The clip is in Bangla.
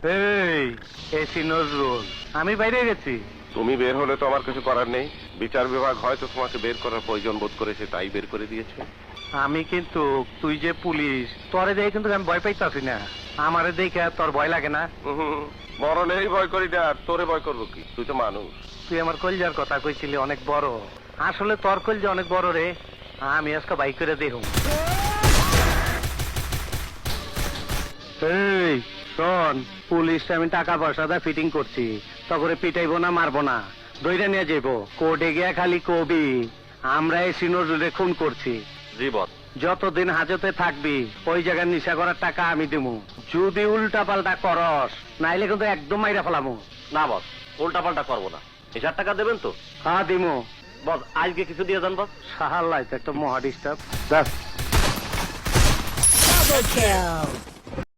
এই এসি নজরুল, আমি বাইরে গেছি। তুমি বের হলে তো আমার কিছু করার নেই। বিচার বিভাগ হয়তো তোমাকে বের করার প্রয়োজন বোধ করেছে, তাই বের করে দিয়েছে। আমি কিন্তু, তুই যে পুলিশ, তোরে দেখে কিন্তু আমি ভয় পাইতাছি না। আমারে দেখে তোর ভয় লাগে না? মরণেরই ভয় করি না, আর তোরে ভয় করবো কি? তুই তো মানুষ। তুই আমার কলজার কথা কইছিলি অনেক বড়, আসলে তোর কলজা অনেক বড় রে। আমি আজকে বাইক করে দেখুন। এই শোন, পুলিশ আমি টাকা পয়সা দা ফিটিং করছি, তখন পিটাইবো না, মারবো না, দইরা নিয়ে যাইবো। কোর্টে গিয়া খালি কবি আমরা এই সিনোরে খুন করছি। জি বস। যতদিন হাজতে থাকবি ওই জায়গায় নিশা করার টাকা আমি দেবো। যদি উল্টা পাল্টা করস, নাইলে কিন্তু একদম মাইরা ফেলামু। না বস, উল্টা পাল্টা করবো না। 1000 টাকা দেবেন তো? হ্যাঁ দিমু। বস আজকে কিছু দিয়ে যান বস। সাহাল্লাই তো একটা মহা ডিস্টার্ব। Double kill.